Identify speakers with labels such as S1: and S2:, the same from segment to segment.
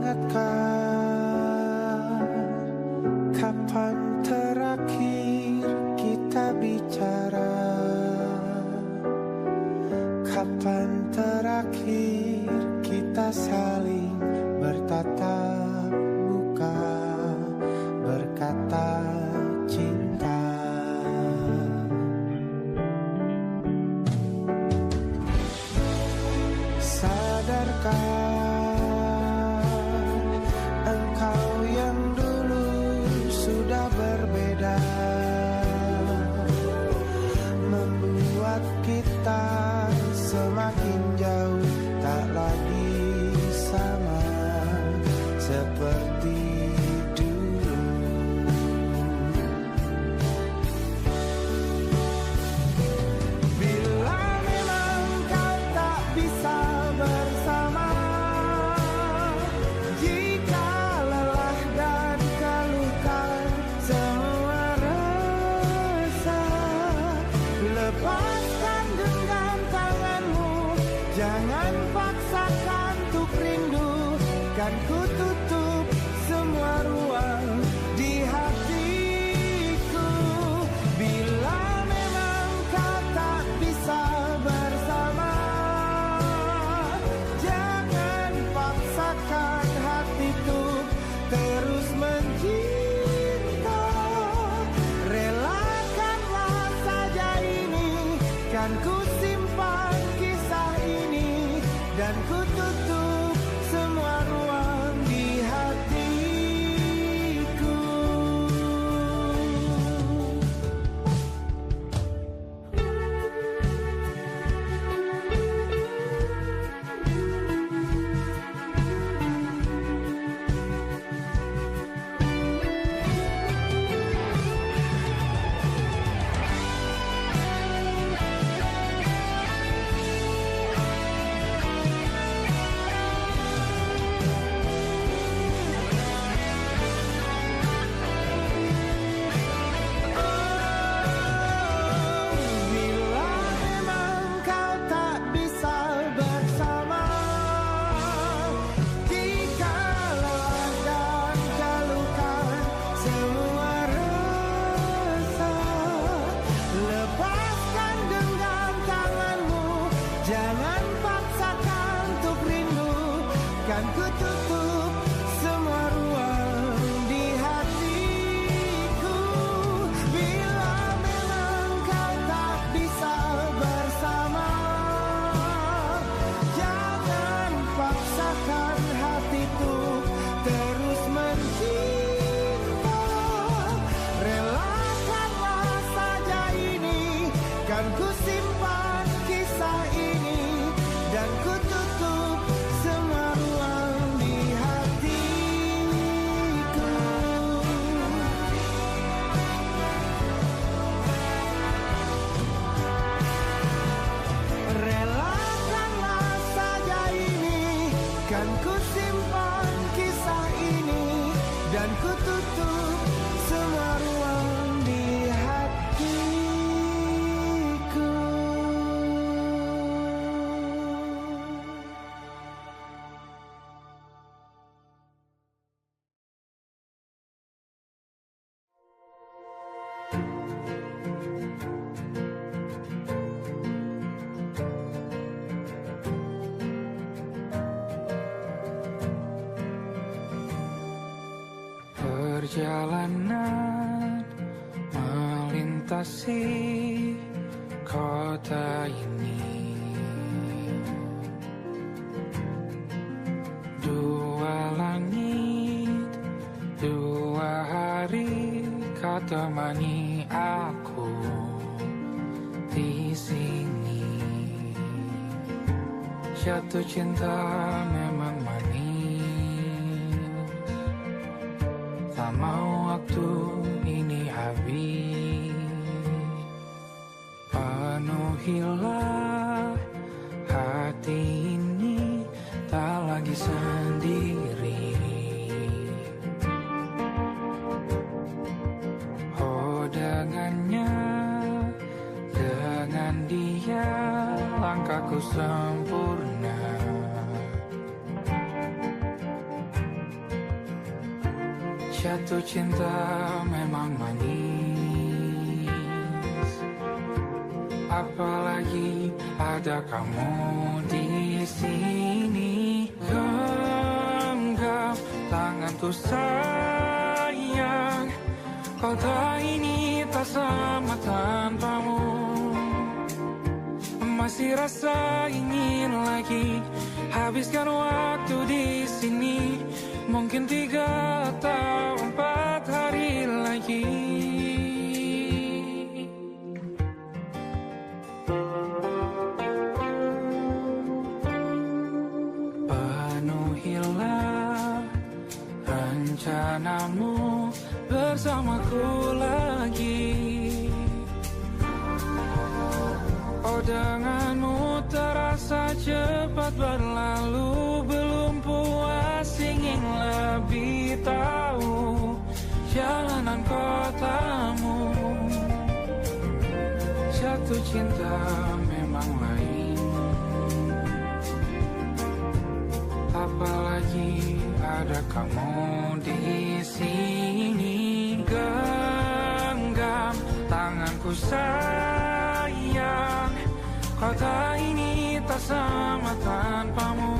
S1: ingatkah kapan terakhir kita bicara? Kapan terakhir kita saling bertatap muka, berkata cinta? Sadarkah engkau yang dulu sudah berbeda, membuat kita semakin jauh, tak lagi sama seperti dulu. Bila memang kau tak bisa bersama, jika lelah dan keluhkan semua rasa, lepaskan genggam tanganmu, jangan paksakan untuk rindu. Kan ku tutup semua ruang di hatiku. Bila memang kau tak bisa bersama, jangan paksakan hatiku terus mencinta. Relakanlah saja ini, kan ku simpan kisah ini, dan ku tutup semua ruang di hatiku. Bila memang kau tak bisa bersama, jika lelah dan keluhkan semua rasa, lepaskan genggam tanganmu, jangan paksakan untuk rindu. Kan ku tutup semua ruang di hatiku. Bila memang kau tak bisa bersama, jangan paksakan hatiku terus mencinta. Relakanlah saja ini, kan ku simpan kisah ini, dan ku tutup semua ruang di hatiku. Relakanlah saja ini, kan ku simpan kisah ini, dan ku tutup semua ruang di hatiku. Perjalanan melintasi kota ini, dua langit, dua hari kau temani aku di sini. Jatuh cinta memang manis, tak mau waktu ini habis. Penuhilah hati ini, tak lagi sendiri. Oh dengannya, dengan dia langkahku sempurna.
S2: Jatuh cinta memang manis, apalagi ada kamu di sini. Genggam tanganku sayang, kota ini tak sama tanpamu. Masih rasa ingin lagi habiskan waktu di sini. Mungkin 3 atau 4 hari lagi. Penuhilah rencanamu bersamaku lagi. Oh, denganmu terasa cepat berlalu. Belum puas ingin lebih tahu jalanan kotamu. Jatuh cinta memang lain, apalagi ada kamu di sini. Genggam tanganku sayang, kota ini tak sama tanpamu.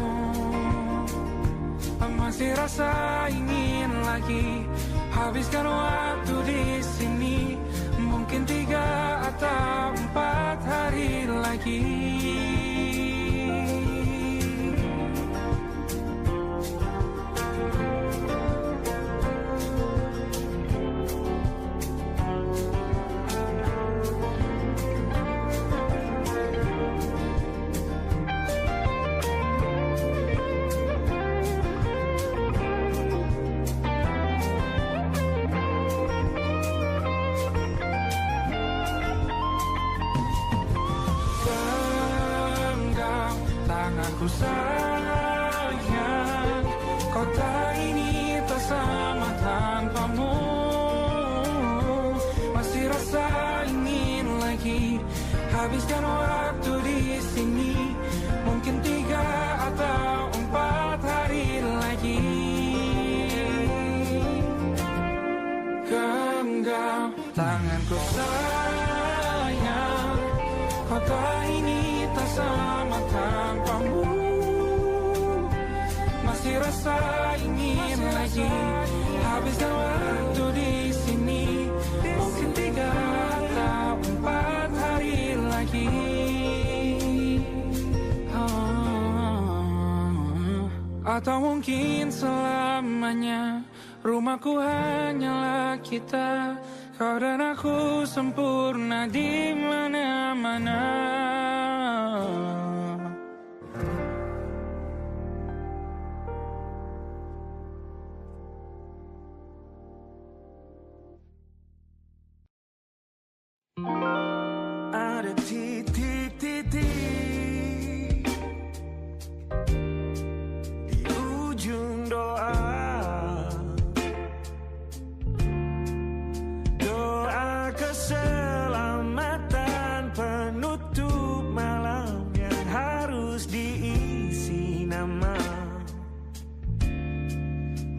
S2: Masih rasa ingin lagi habiskan waktu di sini. Mungkin 3 atau 4 hari lagi. Tanganku sayang, kota ini tak sama tanpamu. Masih rasa ingin lagi habiskan waktu di sini. Mungkin 3 atau 4 hari lagi. Genggam tanganku sayang, kota ini tak sama tanpamu. Masih rasa ingin lagi habiskan waktu di sini. Mungkin 3 atau 4 hari lagi. Atau mungkin selamanya. Rumahku hanyalah kita, kau dan aku sempurna di mana-mana.
S1: Ada titik-titik di ujung doa. Doa keselamatan penutup malam yang harus diisi nama.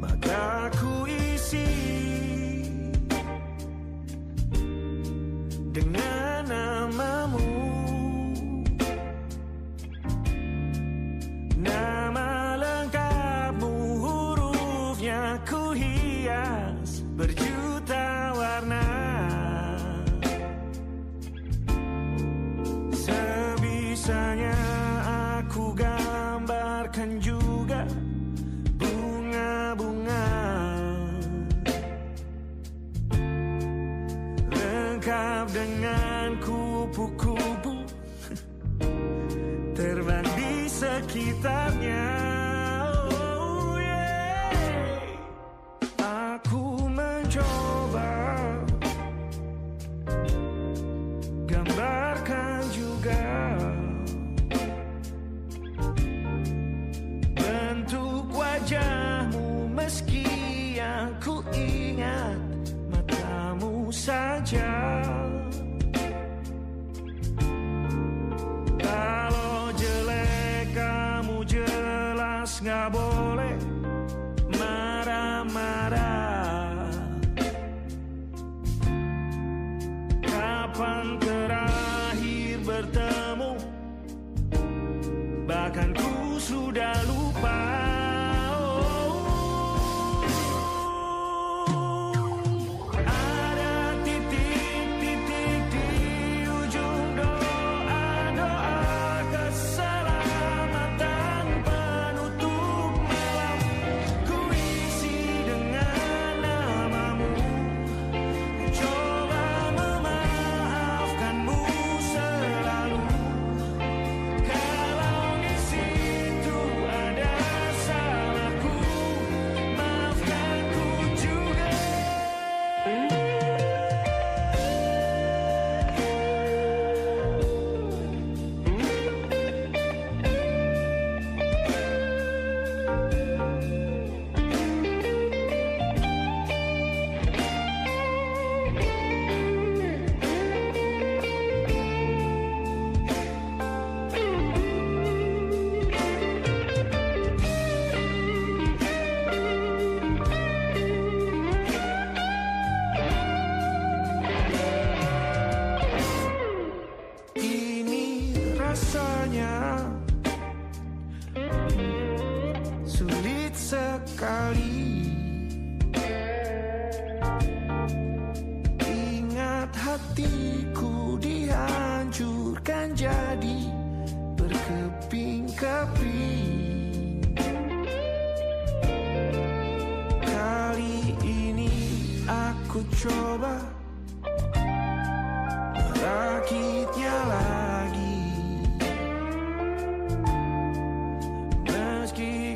S1: Maka ku isi dengan namamu. Nama lengkapmu, hurufnya ku hias berjuta warna. Sebisanya aku gambarkan juga bunga-bunga, lengkap dengan kupu-kupu terbang di sekitarnya. Oh yeah. Aku mencoba gambarkan juga bentuk wajahmu, meski yang ku ingat matamu saja. Kalau jelek kamu jelas gak boleh marah-marah.
S2: sudah lupa. Sulit sekali ingat hatiku dihancurkan jadi berkeping-keping. Kali ini aku coba merakitnya lagi.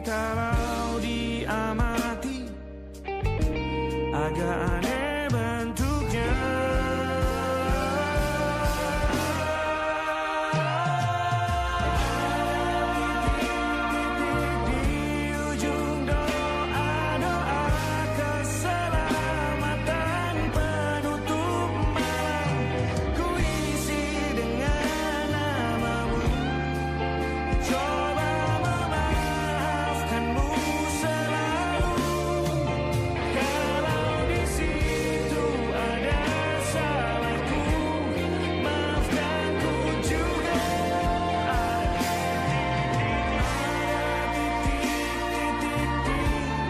S2: Kalau diamati agak aneh bentuknya. Di ujung doa-doa keselamatan penutup malam, ku isi dengan namamu. Coba memaafkanmu selalu. Kalau di situ ada salahku, maafkanku juga. Ada titik-titik di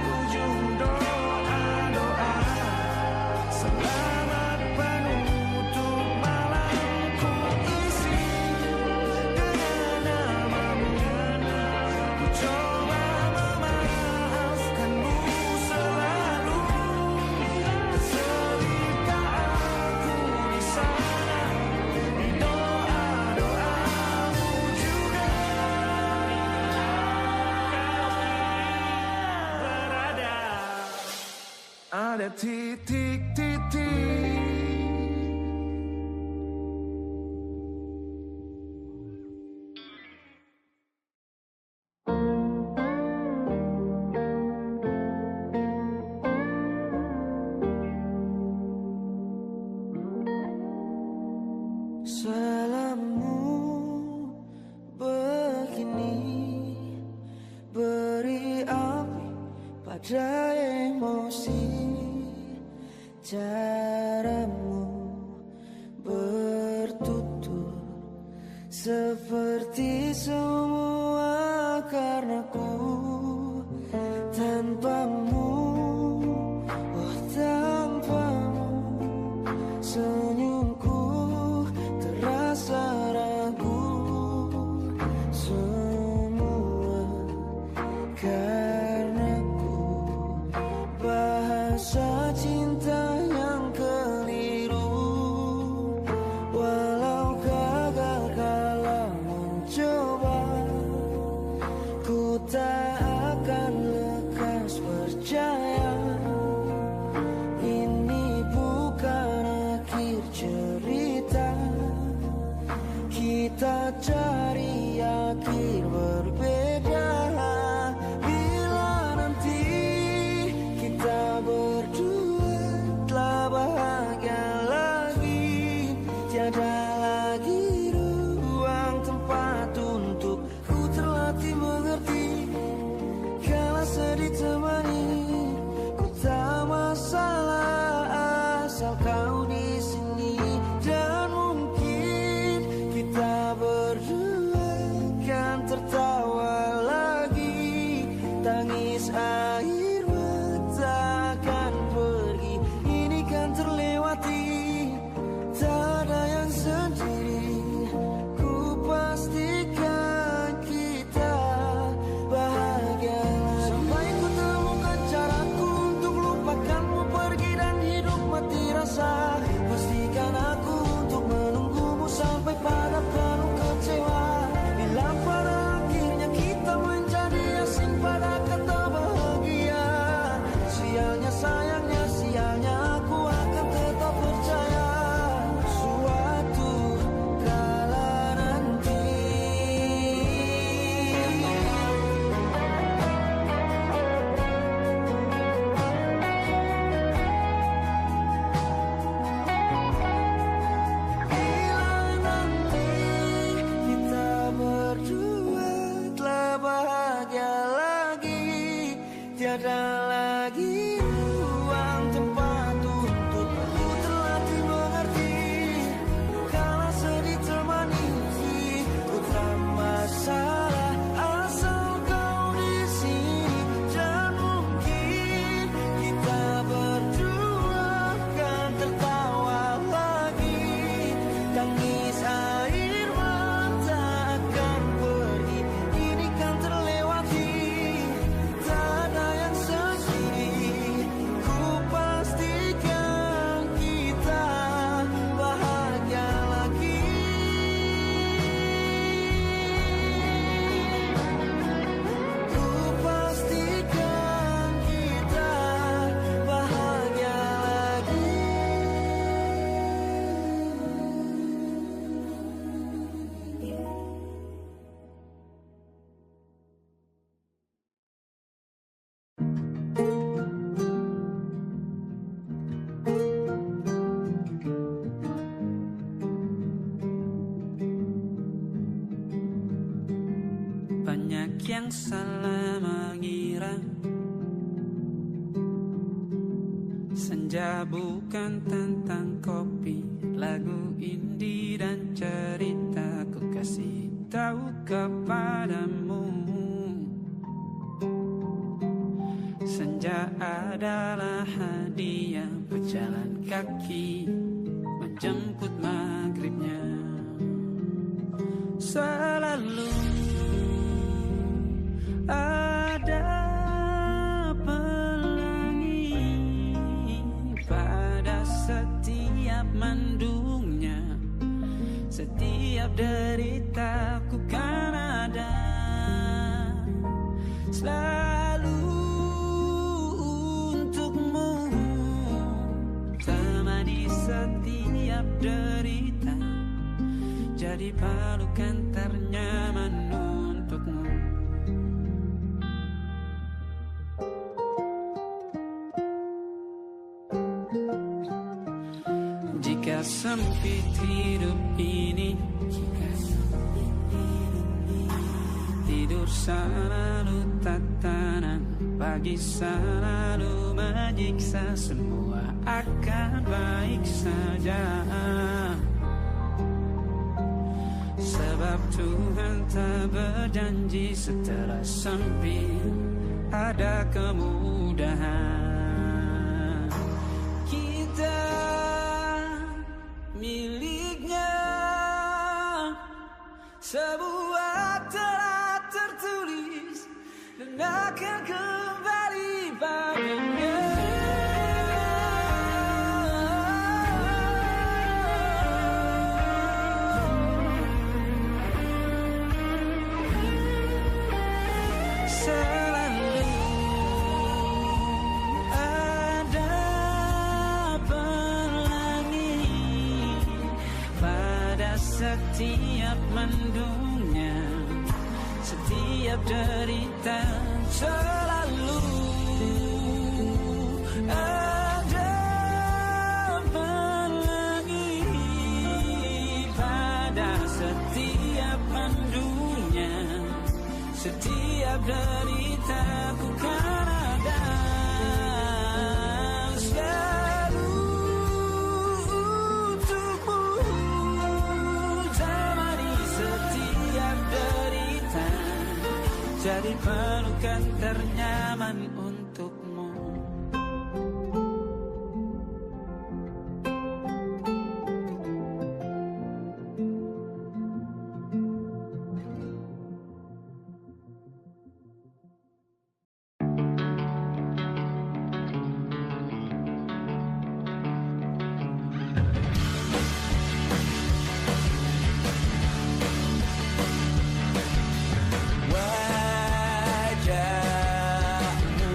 S2: ujung doa-doa, selamat penutup malam, ku isi dengan namamu. Ku coba memaafkanmu selalu. Selipkah aku di sana, di doa-doamu juga. Berada ada titik-titik. Salammu begini, beri api pada emosi. Caramu bertutur seperti semua karenaku. Tanpamu, oh tanpamu, senyumku terasa ragu. Semua karenaku, bahasa cinta yang keliru. Walau gagal kala mencoba, ku tak akan lekas percaya. Ini bukan akhir cerita, kita cari akhir berbeda. Bila nanti kita berdua telah bahagia lagi, tiada lagi ruang tempat untuk ku terlatih mengerti. Kala sedih temani, ku tak masalah asal kau di sini. Dan mungkin kita berdua kan tertawa lagi.
S1: tiada lagi ruang tempat untukku terlatih mengerti. Kala sedih termanisi putra masalah asal kau di sini. Dan mungkin kita berdua kan tertawa lagi. Tangis air mata akan pergi, ini kan terlewati. Tak ada yang sendiri, ku pastikan kita bahagia lagi. Ku pastikan kita bahagia lagi.
S2: Banyak yang salah mengira senja bukan tentang kopi, lagu indie dan cerita. Ku kasih tahu kepadamu, senja adalah hadiah berjalan kaki menjemput maghribnya. Selalu ada pelangi pada setiap mendungnya. Setiap deritaku kan ada selalu untukmu. Temani setiap derita, jadi pelukan ternyaman untukmu. Jika sempit hidup ini, tidur selalu tatanan, pagi selalu menyiksa, semua akan baik saja. Sebab Tuhan tak berjanji setelah sempit ada kemudahan. Kita miliknya, sebuah telah tertulis dan akan kembali baginya. Selalu ada pelangi pada setiap mendungnya, setiap derita. Selalu ada pelangi pada setiap mendungnya, setiap deritaku kan ada selalu untukmu. Temani setiap derita, jadi pelukan ternyaman untukmu.
S1: Wajahmu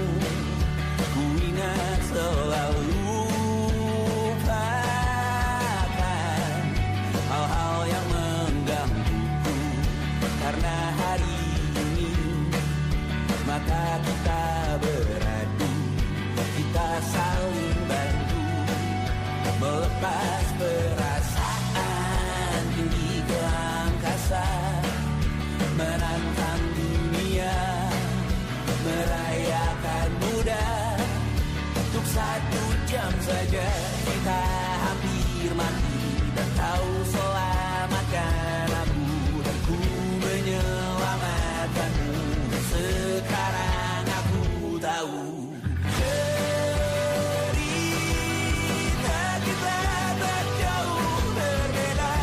S3: saja kita hampir mati, dan kau selamatkan aku, dan ku menyelamatkanmu. Sekarang aku tahu cerita kita tak jauh berbeda,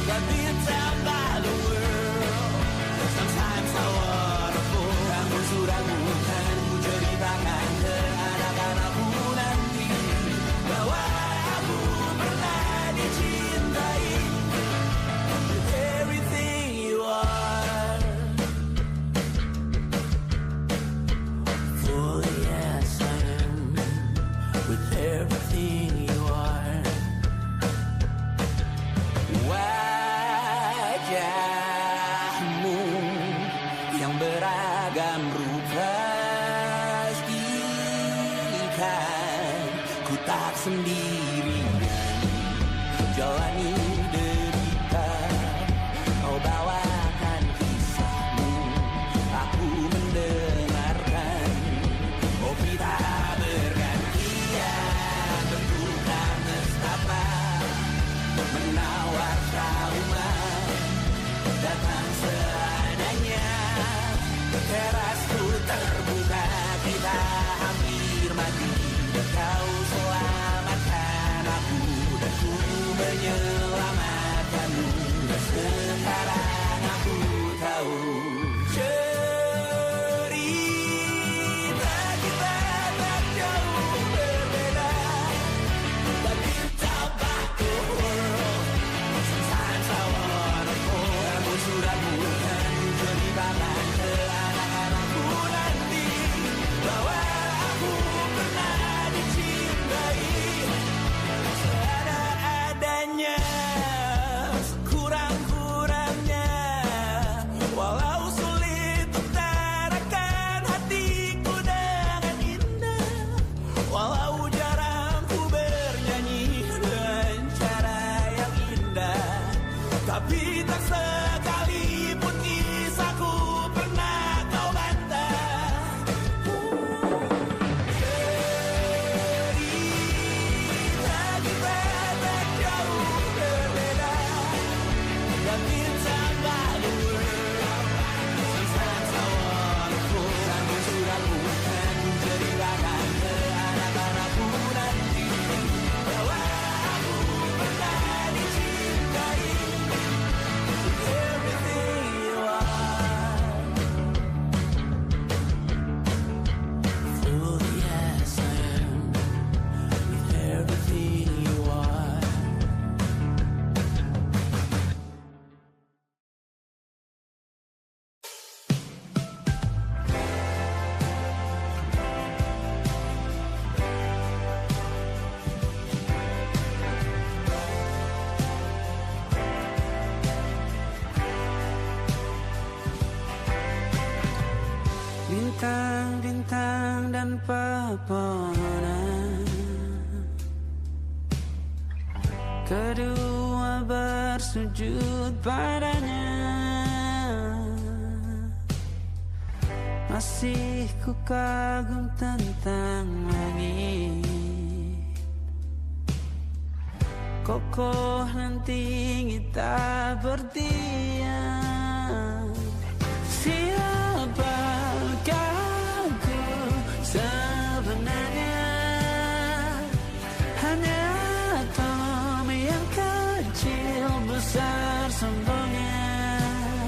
S3: but it's about the world. Sometimes I wanna fall. Kamu sudah bukan ku ceritakan ke anak-anakku nanti bahwa aku pernah dicintai with everything you are. Fully as I am, with everything you are. Wajahmu yang beragam rupa pastikan ku tak sendirian jalani derita. Kau bawakan kisahmu, aku mendengarkan. Oh kita bergantian bentukan nestapa, menawar trauma datang seadanya. Terasku terbuka, kita hampir mati, dan kau selamatkan aku, dan ku menyelamatkanmu. Dan sekarang aku tahu cerita kita tak jauh berbeda, but it's about the world. Sometimes I wanna fall. Kamu sudah bukan ceritakan ke anak-anakku nanti bahwa aku pernah dicintai seada-adanya, sekurang-kurangnya. Walau sulit utarakan hatiku dengan indah, walau jarang ku bernyanyi dengan cara yang indah, tapi tak sekalipun kisahku pernah kau bantah. Cerita kita tak jauh berbeda, but it's about the world. Sometimes I wanna fall. Kamu sudah bukan ceritakan ke anak-anakku nanti bahwa aku pernah dicintai with everything you are. Fully as I am, with everything you are. Bintang-bintang dan pepohonan, kedua bersujud padanya. Masih ku kagum tentang langit, kokoh dan tinggi tak berdiam. Siapakah aku sebenarnya? Hanya atom yang kecil besar sombongnya.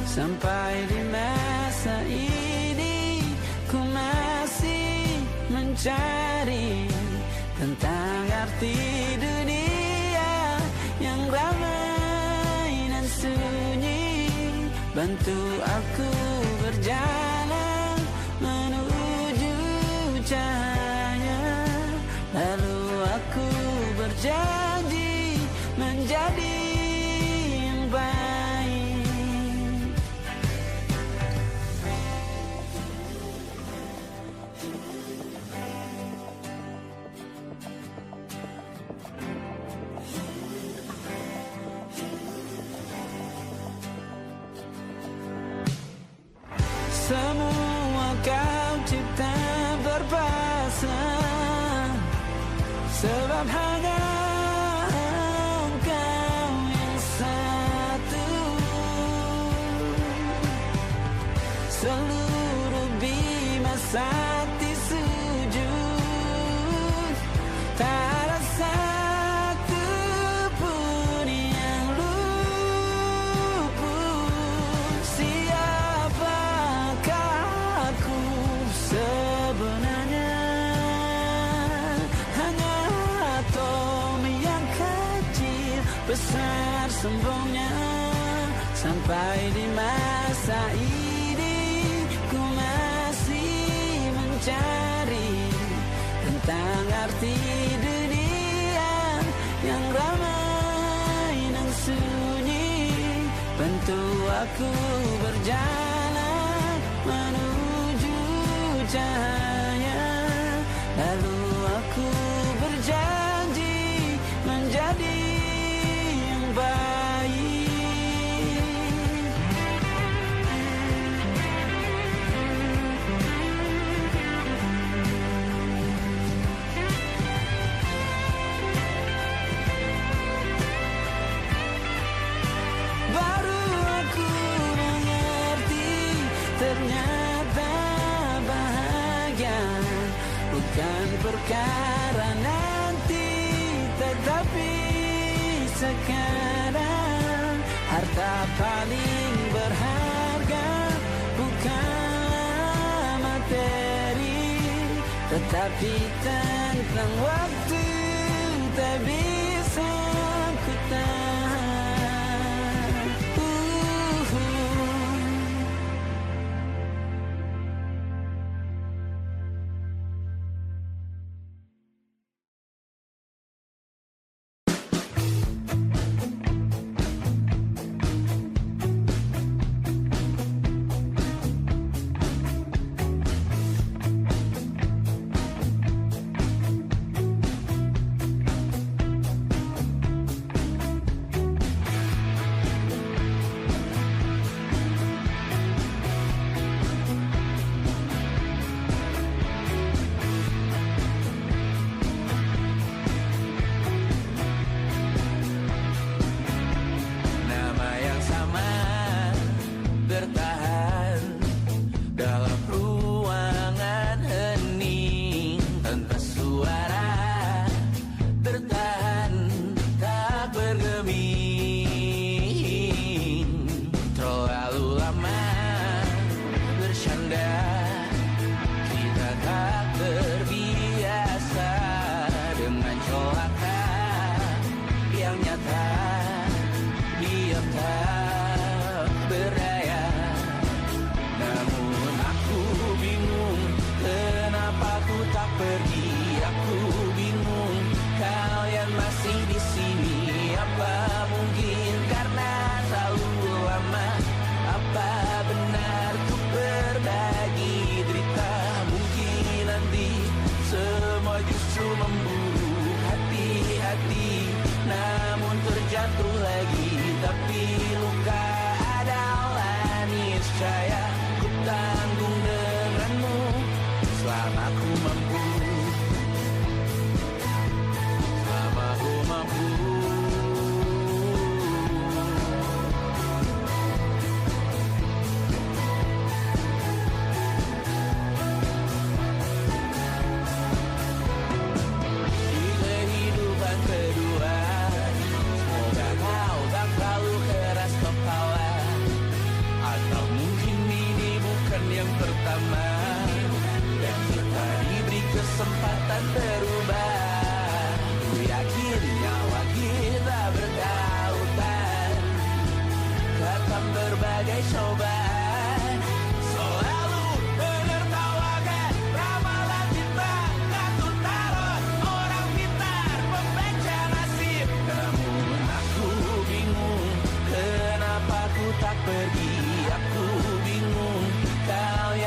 S3: Sampai di masa ini ku masih mencari tentang arti dunia yang ramai dan sunyi. Bantu aku berjalan menuju cahaya, lalu aku berjanji menjadi yang baik. Semua kau cipta berpasang, Sebab hanya engkau yang satu. Seluruh bima sakti sujud, tak ada satu pun yang luput. Siapakah aku sebenarnya? Hanya atom yang kecil, besar sombongnya. Sampai di masa ini ku masih mencari tentang arti dunia yang ramai dan sunyi. Bantu aku berjalan menuju cahaya, lalu aku berjanji menjadi yang baik. Baru aku mengerti, ternyata bahagia bukan perkara nanti, tetapi sekarang. Harta paling berharga bukanlah materi, tetapi tentang waktu tak bisa ku tahan.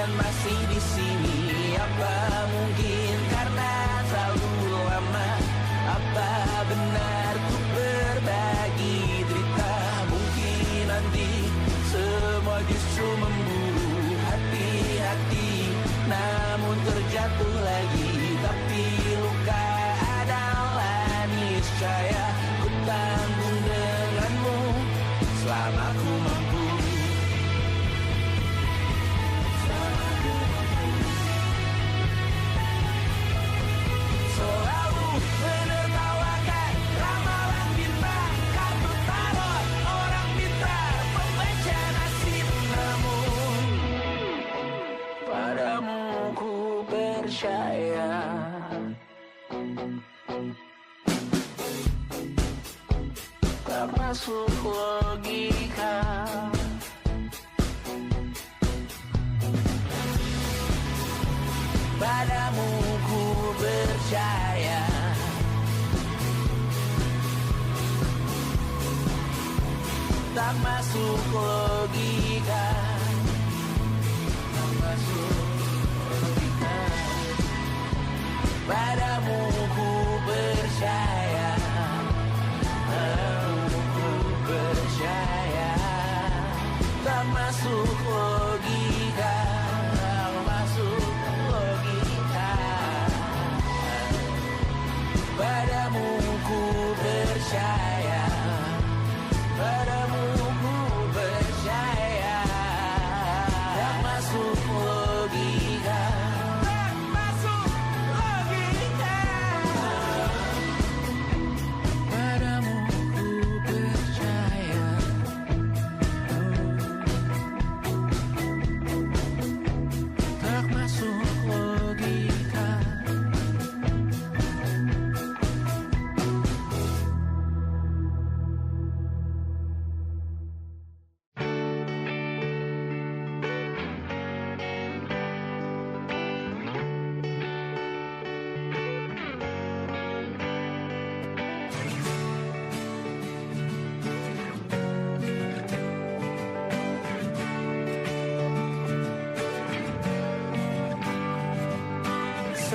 S4: Masih di sini, apa mungkin karena terlalu
S3: percaya. Tak masuk logika. Padamu ku percaya. Tak masuk logika. Tak masuk logika. Padamu ku percaya. Padamu ku percaya. Tak masuk logika. Tak masuk logika. Padamu ku percaya. Padamu ku percaya. Tak masuk logika. Tak masuk logika. Padamu ku percaya. Tak masuk logika.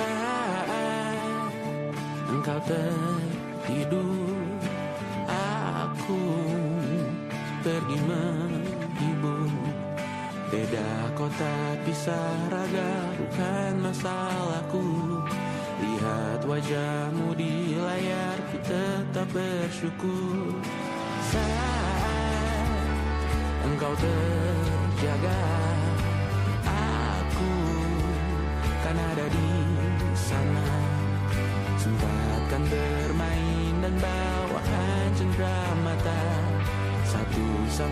S3: Saat engkau tertidur, aku pergi menghibur. Beda kota pisah raga bukan masalahku. Lihat wajahmu di layar, ku tetap bersyukur. Saat engkau terjaga, aku kan ada di sana. Sempatkan bermain dan bawaan cenderamata. 1-5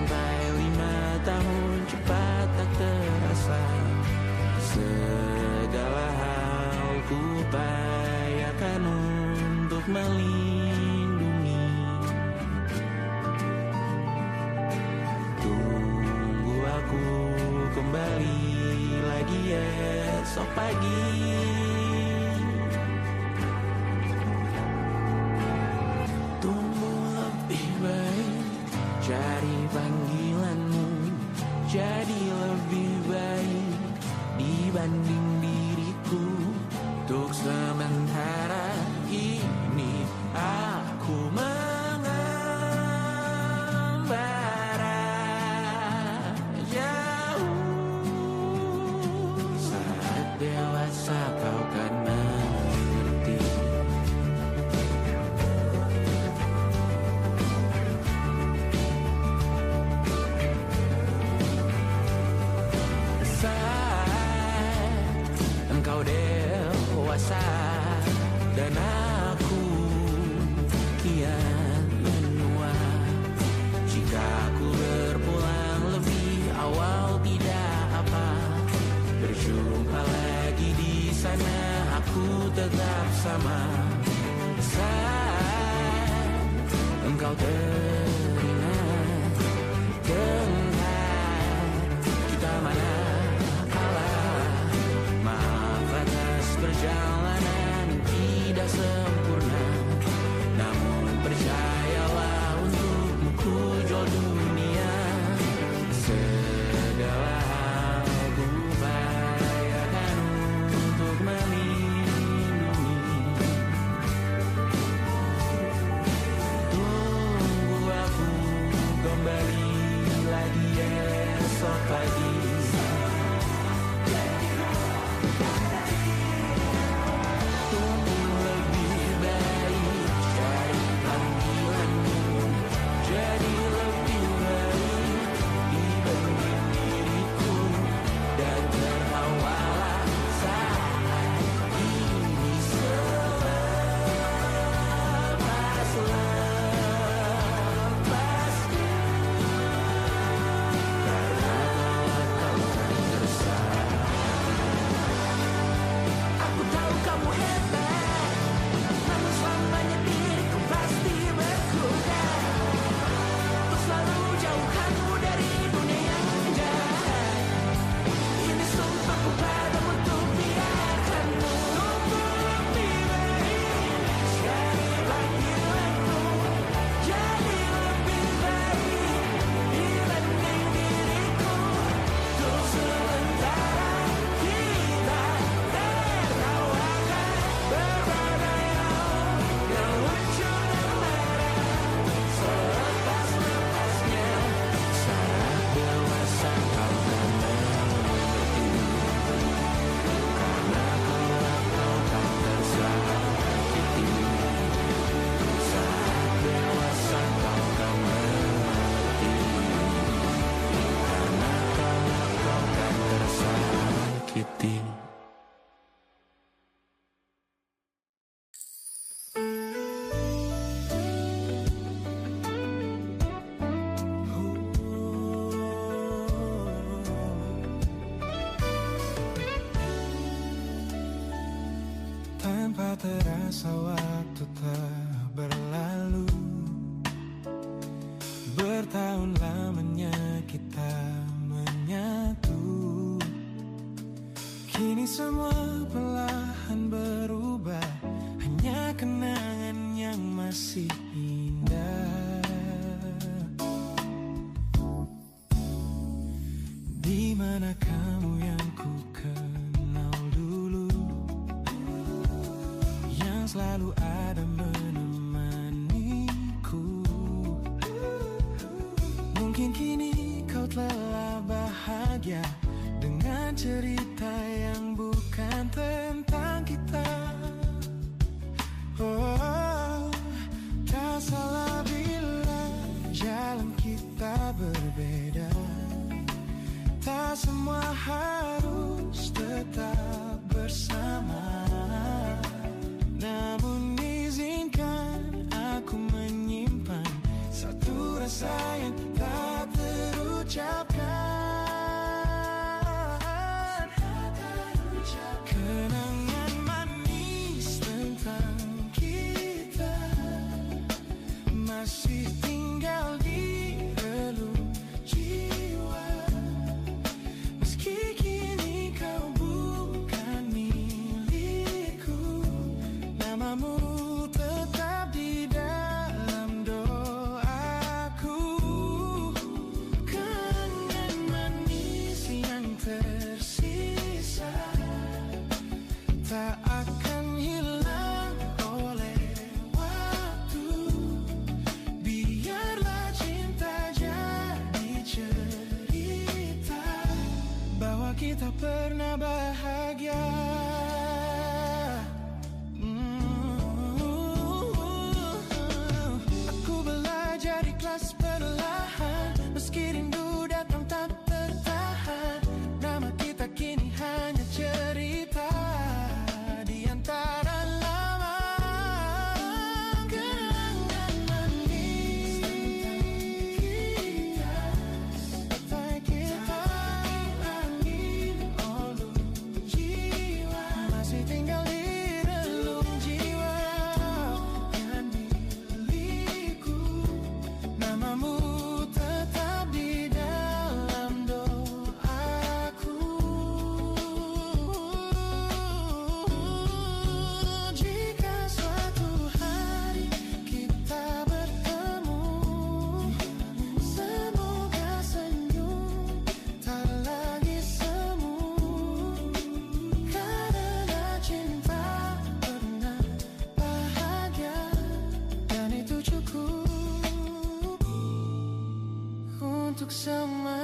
S3: tahun cepat tak terasa. Segala hal ku upayakan untuk melindungi. Tunggu aku kembali lagi esok pagi. Tumbuh lebih baik, cari panggilanmu. Jadi lebih baik dibanding diriku. Untuk sementara ini aku mengembara jauh. Saat dewasa kau kan mengerti. Saat engkau dewasa dan aku kian menua. Jika aku berpulang lebih awal tidak apa. Berjumpa lagi di sana, aku tetap sama. Saat engkau teringat tentang kita mana kalah. Maaf atas perjalanan tidak sempurna, namun percayalah untukmu ku jual dunia. Segala hal ku upayakan untuk melindungi. Tunggu aku kembali lagi esok pagi.
S1: Tak terasa waktu telah berlalu, bertahun lamanya kita menyatu. Kini semua perlahan berubah, hanya kenangan yang masih indah. Di mana kamu yang ku kenal dulu, yang selalu ada menemaniku. Mungkin kini kau telah bahagia dengan cerita yang bukan tentang kita. Oh, tak salah bila jalan kita berbeda. Tak semua harus tetap bersama. Namun izinkan aku menyimpan satu rasa yang tak terucapkan. Kenangan manis tentang kita masih tinggal di relung jiwa. Meski kini kau bukan milikku, namamu tetap di dalam doaku. Kenangan manis yang tersisa tak akan hilang oleh waktu. Biarlah cinta jadi cerita bahwa kita pernah bahagia. Aku belajar ikhlas perlahan, meski rindu datang tak tertahan. Nama kita kini hanya cerita di antara lama. Kenangan manis tentang kita, angin olung jiwa masih tinggal di relung jiwa. Bukan milikku, namamu tetap di dalam doaku. Jika suatu hari kita bertemu, semoga senyum tak lagi semu. Karena cinta pernah bahagia, dan itu cukup untuk semua